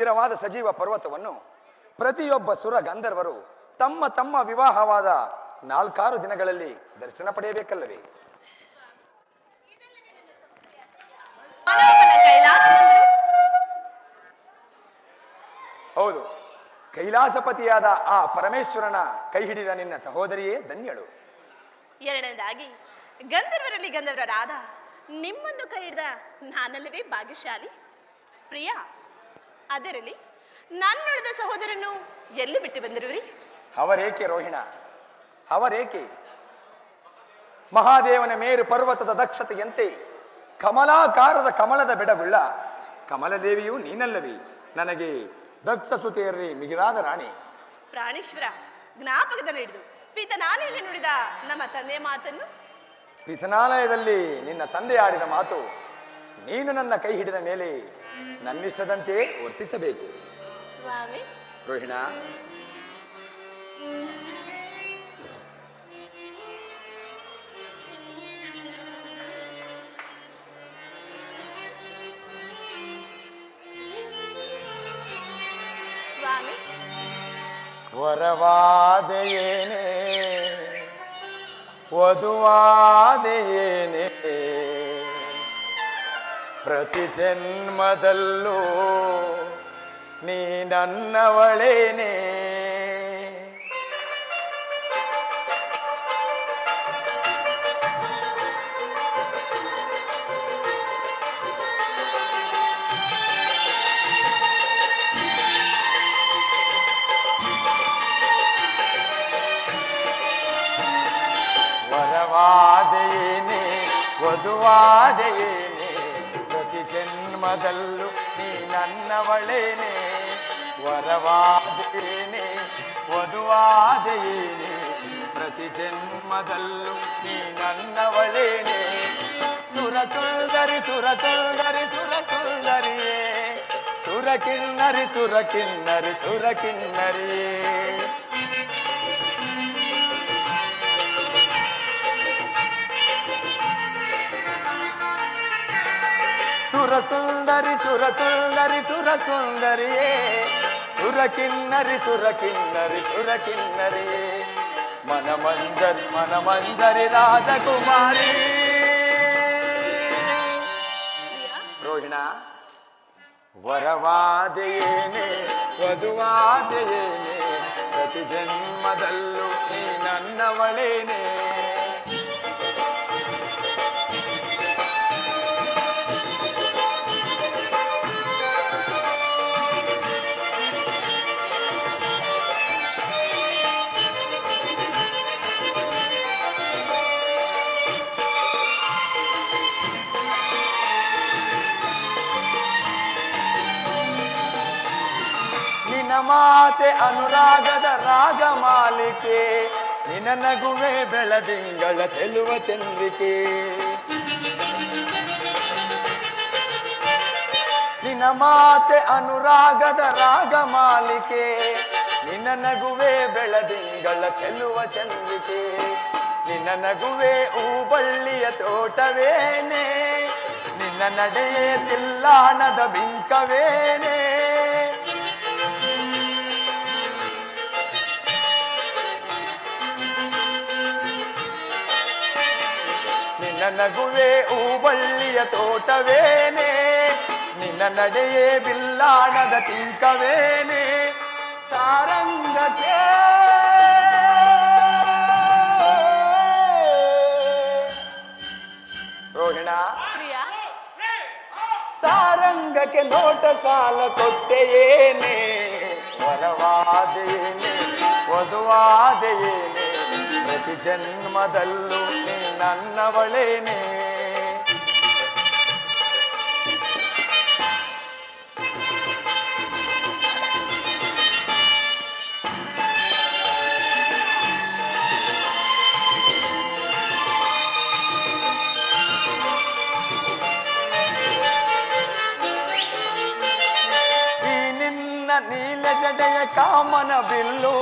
ಸ್ಥಿರವಾದ ಸಜೀವ ಪರ್ವತವನ್ನು ಪ್ರತಿಯೊಬ್ಬ ಸುರ ಗಂಧರ್ವರು ತಮ್ಮ ತಮ್ಮ ವಿವಾಹವಾದ 4-6 ದಿನಗಳಲ್ಲಿ ದರ್ಶನ ಪಡೆಯಬೇಕಲ್ಲವೇ? ಹೌದು, ಕೈಲಾಸಪತಿಯಾದ ಆ ಪರಮೇಶ್ವರನ ಕೈ ಹಿಡಿದ ನಿನ್ನ ಸಹೋದರಿಯೇ ಧನ್ಯಳು. ಎರಡನೇದಾಗಿ ಗಂಧರ್ವರಲ್ಲಿ ಗಂಧರ್ವರಾದ ನಿಮ್ಮನ್ನು ಕೈ ಹಿಡಿದ ನಾನಲ್ಲವೇ ಭಾಗ್ಯಶಾಲಿ? ಪ್ರಿಯ, ಅದರಲ್ಲಿ ನನ್ನುಳಿದ ಸಹೋದರನ್ನು ಎಲ್ಲಿ ಬಿಟ್ಟು ಬಂದಿರುವಿರಿ? ಅವರೇಕೆ ರೋಹಿಣ, ಅವರೇಕೆ? ಮಹಾದೇವನ ಮೇರು ಪರ್ವತದ ದಕ್ಷತೆಯಂತೆ ಕಮಲಾಕಾರದ ಕಮಲದ ಬೆಡಗುಳ್ಳ ಕಮಲದೇವಿಯು ನೀನಲ್ಲವೇ ನನಗೆ ದಕ್ಷ ಸುತೆಯರಲ್ಲಿ ಮಿಗಿಲಾದ ರಾಣಿ. ಪ್ರಾಣೇಶ್ವರ, ಜ್ಞಾಪಕದಲ್ಲಿ ಹಿಡಿದು ಪಿತನಾಲಯಲ್ಲಿ ನುಡಿದ ನಮ್ಮ ತಂದೆಯ ಮಾತನ್ನು. ಪಿತನಾಲಯದಲ್ಲಿ ನಿನ್ನ ತಂದೆ ಆಡಿದ ಮಾತು, ನೀನು ನನ್ನ ಕೈ ಹಿಡಿದ ಮೇಲೆ ನನ್ನಿಷ್ಟದಂತೆ ವರ್ತಿಸಬೇಕು. ಸ್ವಾಮಿ ರೋಹಿಣ, ಸ್ವಾಮಿ, ವರವಾದೆಯೇನೆ ವಧುವಾದೆಯೇನೆ ಪ್ರತಿ ಜನ್ಮದಲ್ಲೂ ನೀ ನನ್ನವಳೇನೆ. ವರವಾದೆಯೇನೆ ವಧುವಾದೆಯೇನೆ ಪ್ರತಿ ಜನ್ಮದಲ್ಲೂ ನೀ ನನ್ನವಳೇನೆ. ವರವಾದೆಯೇನೆ ವಧುವಾದೆಯೇನೆ ಪ್ರತಿ ಜನ್ಮದಲ್ಲೂ ನೀ ನನ್ನವಳೇನೆ. ಸುರಸುಂದರಿ ಸುರಸುಂದರಿ ಸುರಸುಂದರಿಯೇ ಸುರಕಿನ್ನರಿ ಸುರಕಿನ್ನರಿ ಸುರಕಿನ್ನರಿಯೇ ಸುರಸುಂದರಿ ಸುರಸುಂದರಿ ಸುರಸುಂದರಿಯೇ ಸುರಕಿನ್ನರಿ ಸುರಕಿನ್ನರಿ ಸುರಕಿನ್ನರಿಯೇ ಮನಮಂಜರಿ ಮನಮಂಜರಿ ರಾಜಕುಮಾರಿ. ರೋಹಿಣ, ವರವಾದೆಯೇನೆ ವಧುವಾದೆಯೇನೆ ಪ್ರತಿ ಜನ್ಮದಲ್ಲೂ ನೀ ನನ್ನವಳೇನೆ. ಮಾತೆ ಅನುರಾಗದ ರಾಗ ಮಾಲಿಕೆ ನಿನ್ನ ನಗುವೆ ಬೆಳದಿಂಗಳ ಚೆಲುವ ಚಂದ್ರಿಕೆ. ನಿನ್ನ ಮಾತೆ ಅನುರಾಗದ ರಾಗ ಮಾಲಿಕೆ ನಿನ್ನ ನಗುವೆ ಬೆಳದಿಂಗಳ ಚೆಲುವ ಚಂದ್ರಿಕೆ. ನಿನ್ನ ನಗುವೆ ಹೂಬಳ್ಳಿಯ ತೋಟವೇನೆ ನಿನ್ನ ನಡೆಯೇ ತಿಲ್ಲಾಣದ ಬಿಂಕವೇನೆ. ನಿನ್ನ ನಗುವೆ ಹೂಬಳ್ಳಿಯ ತೋಟವೇನೆ ನಿನ್ನ ನಡೆಯೇ ಬಿಲ್ಲಾಣದ ತಿಂಕವೇನೆ. ಸಾರಂಗಕ್ಕೆ ರೋಹಿಣ, ಸಾರಂಗಕ್ಕೆ ನೋಟ ಸಾಲ ಕೊಟ್ಟೆಯೇನೆ. ವರವಾದೆಯೇನೆ ವಧುವಾದೆಯೇನೆ ಪ್ರತಿ ಜನ್ಮದಲ್ಲೂ ನೀ ನನ್ನವಳೇನೆ. ಈ ನಿನ್ನ ನೀಲ ಜಡೆಯ ಕಾಮನ ಬಿಲ್ಲು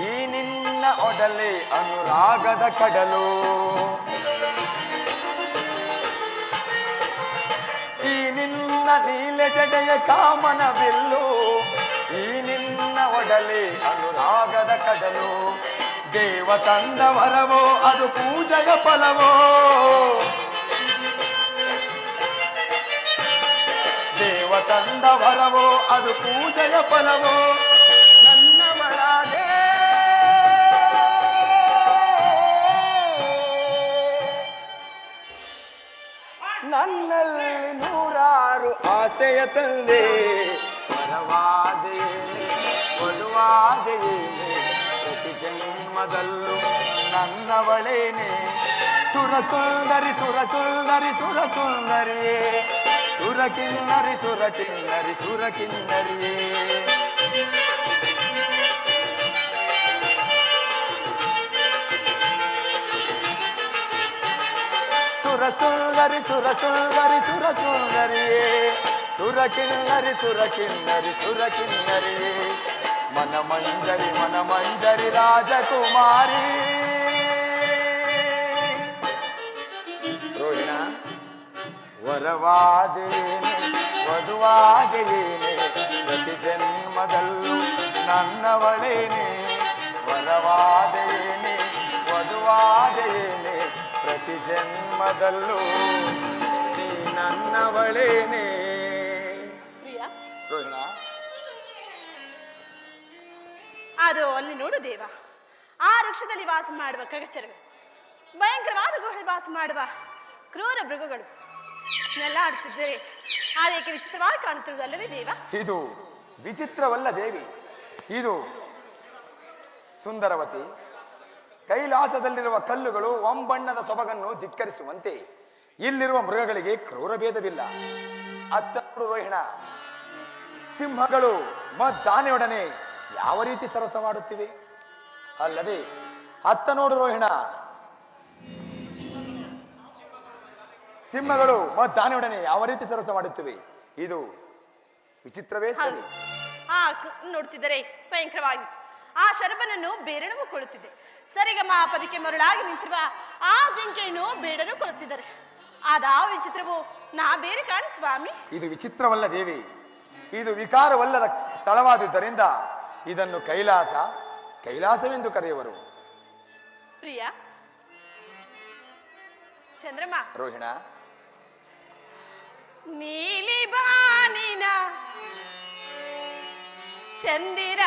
ಈ ನಿನ್ನ ಒಡಲೆ ಅನುರಾಗದ ಕಡಲು. ಈ ನಿನ್ನ ನಿನ್ನ ನೀಲೆ ಜಡೆಯ ಕಾಮನ ಬಿಲ್ಲು, ಈ ನಿನ್ನ ಒಡಲೆ ಅನುರಾಗದ ಕಡಲು. ದೇವ ತಂದ ವರವೋ ಅದು ಪೂಜೆಯ ಫಲವೋ, ದೇವ ತಂದ ವರವೋ ಅದು ಪೂಜೆಯ ಫಲವೋ. ನನ್ನವಳಾಗೆ ನನ್ನಲ್ಲಿ ನೂರಾರು ಆಸೆಯ ತಂದೆ, ವರವಾದೇನೆ ವಧುವಾದೇನೆ ಪ್ರತಿ ಜನ್ಮದಲ್ಲೂ ನನ್ನವಳೇನೆ. ಸುರಸುಂದರಿ ಸುರಸುಂದರಿ ಸುರಸುಂದರಿಯೇ, ಸುರಕಿನ್ನರಿ ಸುರಕಿನ್ನರಿ ಸುರಕಿನ್ನರಿಯೇ. ಸುರಸುಂದರಿ ಸುರಸುಂದರಿ ಸುರಸುಂದರಿಯೇ, ಸುರಕಿನ್ನರಿ ಸುರಕಿನ್ನರಿ ಸುರಕಿನ್ನರಿಯೇ. ಮನಮಂಜರಿ ರಾಜಕುಮಾರಿ. ರೋಹಿಣ ವರವಾದೇನೆ ವಧುವಾದೇನೆ ಪ್ರತಿ ಜನ್ಮದಲ್ಲೂ ನನ್ನವಳೇನೆ. ವರವಾದೇನೆ ವಧುವಾದೇನೆ ಪ್ರತಿ ಜನ್ಮದಲ್ಲೂ ನೀ ನನ್ನವಳೇನೆ. ಪ್ರಿಯ, ರೋಹಿಣ ಅದು ಅಲ್ಲಿ ನೋಡು ದೇವ, ಆ ವೃಕ್ಷದಲ್ಲಿ ವಾಸ ಮಾಡುವ ಖಗಚರಗಳು, ಭಯಂಕರವಾದ ಗುಹೆಯಲ್ಲಿ ವಾಸ ಮಾಡುವ ಕ್ರೂರ ಮೃಗಗಳು ನೆಲ್ಲ ಆಡುತ್ತಿದ್ದರೆ ಅದಕ್ಕೆ ವಿಚಿತ್ರವಾಗಿ ಕಾಣುತ್ತಿರುವುದಲ್ಲವೇ ದೇವ? ಇದು ವಿಚಿತ್ರವಲ್ಲ ದೇವಿ, ಇದು ಸುಂದರವತಿ. ಕೈಲಾಸದಲ್ಲಿರುವ ಕಲ್ಲುಗಳು ಒಂಬಣ್ಣದ ಸೊಬಗನ್ನು ಧಿಕ್ಕರಿಸುವಂತೆ ಇಲ್ಲಿರುವ ಮೃಗಗಳಿಗೆ ಕ್ರೂರ ಭೇದವಿಲ್ಲ. ಅತ್ತ ರೋಹಿಣ, ಸಿಂಹಗಳು ಮದ್ದಾನೆಯೊಡನೆ ಯಾವ ರೀತಿ ಸರಸ ಮಾಡುತ್ತಿವೆ ಅಲ್ಲದೆ ಅತ್ತ ನೋಡು ರೋಹಿಣ, ಸಿಂಹಗಳು ಮದ್ದಾನೆಯೊಡನೆ ಯಾವ ರೀತಿ ಸರಸ ಮಾಡುತ್ತಿವೆ. ಇದು ವಿಚಿತ್ರವೇ ಸರಿ. ನೋಡ್ತಿದ್ದರೆ ಭಯಂಕರವಾಗಿ ಆ ಶರಬನನ್ನು ಬೇರನೂ ಕೊಡುತ್ತಿದೆ. ಸರಿಗಮ ಪದಕ್ಕೆ ಮರುಳಾಗಿ ನಿಂತಿರುವ ಆ ಜಿಂಕೆಯನ್ನು ಬೇಡನು ಕೊಡುತ್ತಿದ್ದಾರೆ. ಅದಾವ ವಿಚಿತ್ರವೋ ನಾ ಬೇರೆ ಕಾಣಿ ಸ್ವಾಮಿ. ಇದು ವಿಚಿತ್ರವಲ್ಲ ದೇವಿ, ಇದು ವಿಕಾರವಲ್ಲದ ಸ್ಥಳವಾದುದರಿಂದ ಇದನ್ನು ಕೈಲಾಸವೆಂದು ಕರೆಯುವರು. ಪ್ರಿಯ ಚಂದ್ರಮ್ಮ, ರೋಹಿಣ ನೀಲಿ ಬಾನಿನ ಚಂದಿರ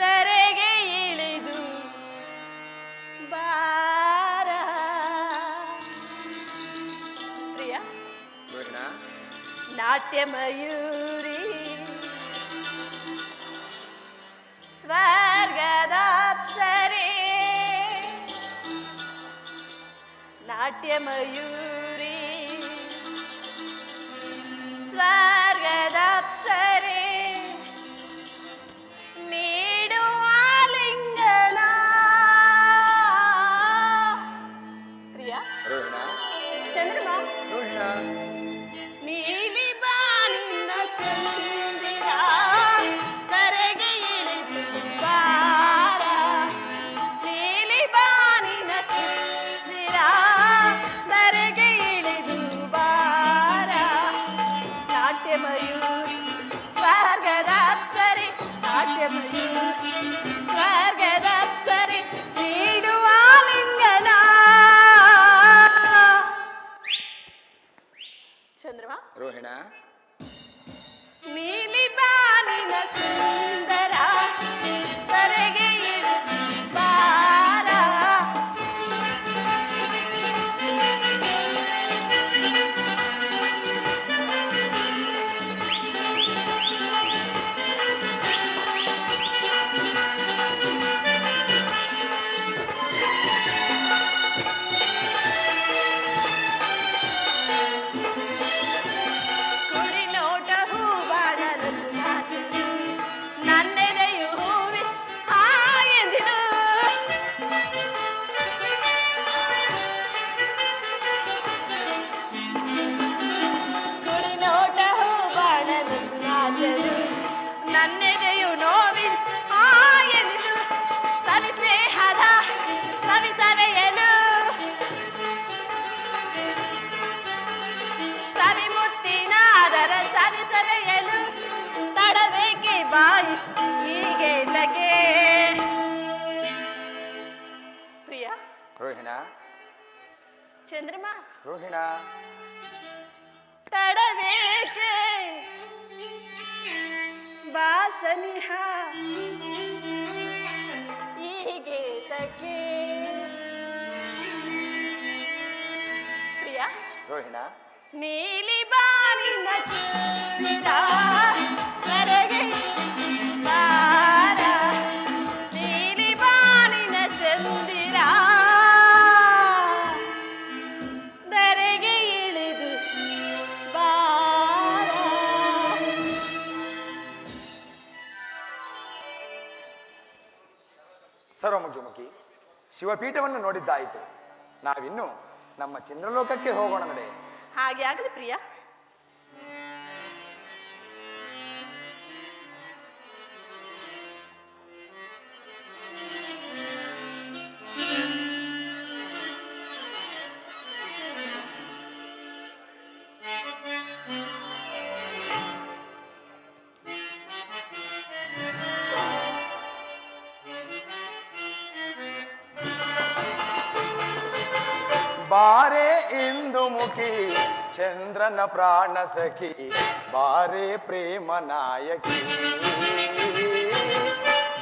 ದರೆಗೆ ಇಳಿದು ಬಾರ. ಪ್ರಿಯ ರೋಹಿಣ ನಾಟ್ಯ ಮಯೂರಿ ಸ್ವರ್ಗದ ಅಪ್ಸರೆ, ನಾಟ್ಯ ಮಯೂರಿ ಸ್ವರ್ಗದ ಅಪ್ಸರೆ, ನೀಡುವ ಲಿಂಗನ. ಪ್ರಿಯ ರೋಹಿಣ ಚಂದ್ರಮ, ರೋಹಿಣ ನೀಲಿ ಬಾನಿನ ಚಂದಿರ ಕರೆಗೆ ಇಳಿದು ಬಾರ. ನೀಲಿ ಬಾನಿನ ಚಂದಿರ ದರೆಗೆ ಇಳಿದು ಬಾರ. ನಾಟ್ಯ ಮಯೂರಿ ಸ್ವರ್ಗದ ಅಪ್ಸರೆ, ನಾಟ್ಯ ಮಯೂರಿ ಸ್ವರ್ಗದ ಅಪ್ಸರೆ, ನೀಡುವ ಲಿಂಗನ. ಚಂದ್ರಮ, ರೋಹಿಣ ನೀಲಿ ಬಾನಿನ ಸುಂದರ ತಲೆಗೆ ಇಳಿದು ಬಾರ. ಕುಡಿ ನೋಟ ಹೂವಾಡಲು ಚಂದ್ರಮ ರೋಹಿಣ ತಡವೇಕೆ ಬಾಸನಿಹ ಹೀಗೆ ತಕ್ಕೆ ಪ್ರಿಯ ರೋಹಿಣ ನೀಲಿ ಬಾರಿನ ಚಂದ್ರ ಕರಗೆ ಬಾರ ನೀಲಿ ಬಾರಿನ ಚಂದಿರ ದರೆಗೆ ಇಳಿದು ಬಾರ ಸರ್ವಮುಖಿ ಶಿವಪೀಠವನ್ನು ನೋಡಿದ್ದಾಯಿತು. ನಾವಿನ್ನು ನಮ್ಮ ಚಂದ್ರಲೋಕಕ್ಕೆ ಹೋಗೋಣ ನಡೆ. ಹಾಗೆ ಆಗಲಿ ಪ್ರಿಯ. ಬಾರೆ ಇಂದು ಮುಖಿ ಚಂದ್ರನ ಪ್ರಾಣ ಸಖಿ, ಬಾರೆ ಪ್ರೇಮ ನಾಯಕಿ.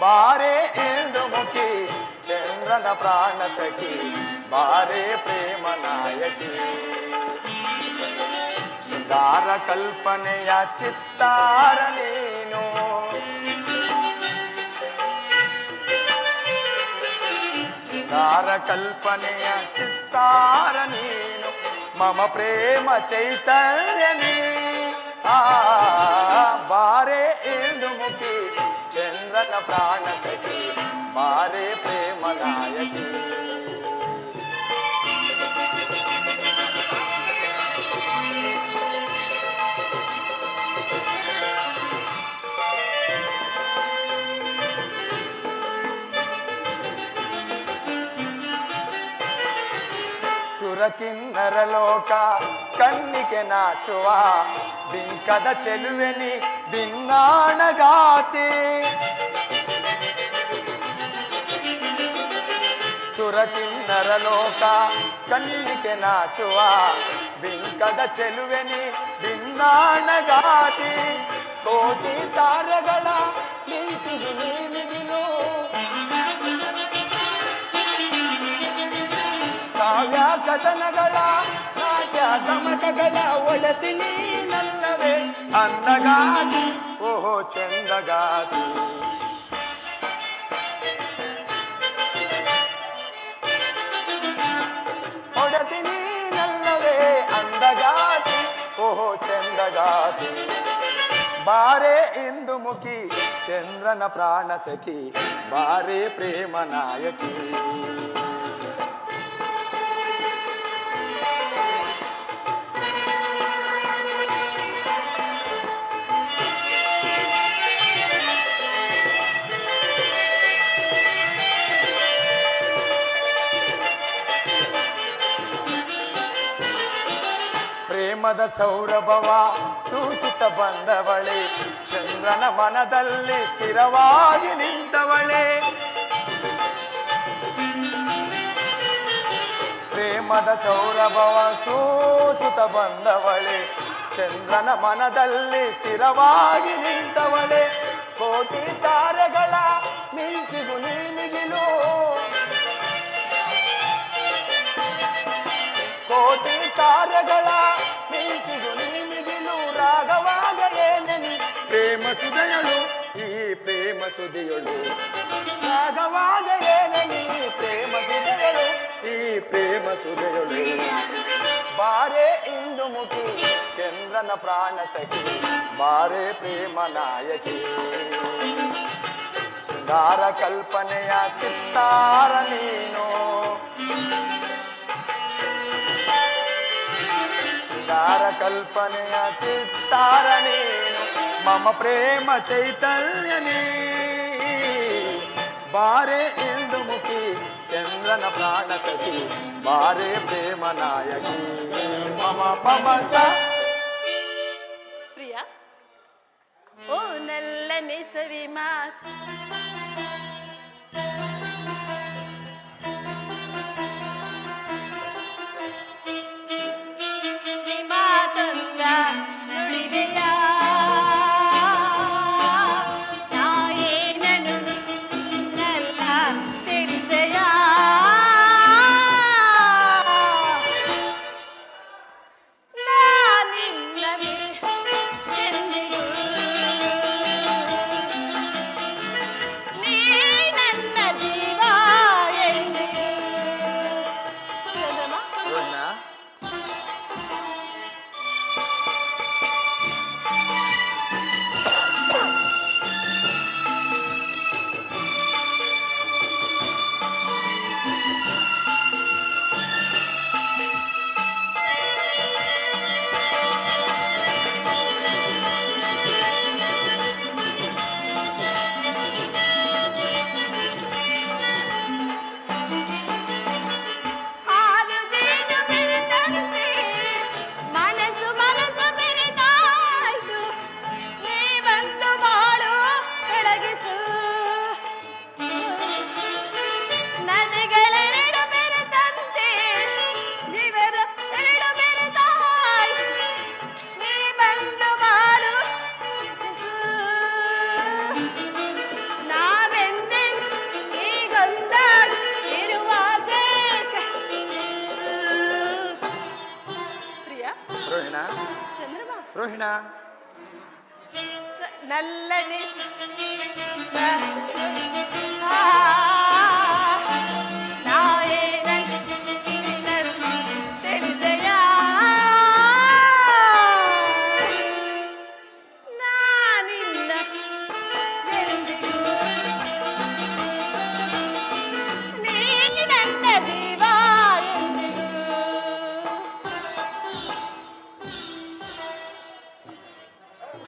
ಬಾರೆ ಇಂದು ಮುಖಿ ಚಂದ್ರನ ಪ್ರಾಣ ಸಖಿ, ಬಾರೆ ಪ್ರೇಮ ನಾಯಕಿ. ಶೃಂಗಾರ ಕಲ್ಪನೆಯ ಚಿತ್ತಾರ ನೀನು, ಶೃಂಗಾರ ಕಲ್ಪನೆಯ ಚಿತ್ತಾರ ನೀನು, ಮಮ ಪ್ರೇಮ ಚೈತನ್ಯ ನೀ. ಬಾರೆ ಇಂದು ಮುಖಿ ಚಂದ್ರನ ಪ್ರಾಣ ಸಖಿ, ಬಾರೆ ಪ್ರೇಮ ನಾಯಕಿ. ಸುರಕಿನ್ನರ ಲೋಕ ಕಣ್ಣಿಗೆ ನಾಚುವ ಬಿಂಕದ ಚೆಲುವೆನಿ ಭಿನ್ನಾಣಗಾತಿ. ಸುರಕಿನ್ನರ ಲೋಕ ಕಣ್ಣಿಗೆ ನಾಚುವ ಬಿಂಕದ ಚೆಲುವೆನಿ ಭಿನ್ನಾಣಗಾತಿ. ಕೋಟಿ ತಾರಗಳ ನಿಂತಿದು ನೀನಿಗಿನು, ಕಾವ್ಯ ಕಥನಗಳ ನಾಟ್ಯ ಗಮಕಗಳ ಒಡತಿ ನೀನಲ್ಲವೇ ಅಂದಗಾತಿ. ಓಹೋ ಚಂದಗಾತಿ. ಒಡತಿ ನೀನಲ್ಲವೇ ಅಂದಗಾತಿ, ಓಹೋ ಚಂದಗಾತಿ. ಬಾರೆ ಇಂದು ಮುಖಿ ಚಂದ್ರನ ಪ್ರಾಣ ಸಖಿ, ಬಾರೆ ಪ್ರೇಮ ನಾಯಕಿ. ಪ್ರೇಮದ ಸೌರಭವ ಸೂಸುತ್ತ ಬಂದವಳೆ, ಚಂದ್ರನ ಮನದಲ್ಲಿ ಸ್ಥಿರವಾಗಿ ನಿಂತವಳೆ. ಪ್ರೇಮದ ಸೌರಭವ ಸೂಸುತ್ತ ಬಂದವಳೆ, ಚಂದ್ರನ ಮನದಲ್ಲಿ ಸ್ಥಿರವಾಗಿ ನಿಂತವಳೆ. ಕೋಟಿ ತಾರೆಗಳ ಮಿಂಚಿಗೂ ನೀನಿಗಿಲು, ಕೋಟಿ ತಾರೆಗಳ ಮಿಂಚಿಗೂ ನೀನಿಗಿಲು. ರಾಗವಾಗ ಏನೆನಿ ಪ್ರೇಮ ಸುಧೆಯಳು, ಈ ಪ್ರೇಮ ಸುಧಿಯಳು. ರಾಗವಾಗ ಏನೆನಿ ಪ್ರೇಮ ಸುಧೆಯಳು, ಈ ಪ್ರೇಮ ಸುಧೆಯಳು. ಬಾರೆ ಇಂದು ಮುಖಿ ಚಂದ್ರನ ಪ್ರಾಣ ಸಖಿ, ಬಾರೆ ಪ್ರೇಮ ನಾಯಕಿ. ಶೃಂಗಾರ ಕಲ್ಪನೆಯ ಚಿತ್ತಾರ ನೀನು, ಶೃಂಗಾರ ಕಲ್ಪನೆಯ ಚಿತ್ತಾರ ನೀನು, ಮಮ ಪ್ರೇಮ ಚೈತನ್ಯ ನೀ. ಬಾರೆ ಇಂದು ಮುಖಿ ಚಂದ್ರನ ಪ್ರಾಣ ಸಖಿ, ಬಾರೆ ಪ್ರೇಮ ನಾಯಕಿ. ಮಮ ಪಮಸ ಪ್ರಿಯ ಓ ನಲ್ಲನೆ ಸವಿ ಮಾತು, ರೋಹಿಣ ಚಂದ್ರಮಾ ರೋಹಿಣ ನಲ್ಲನೆ ಆ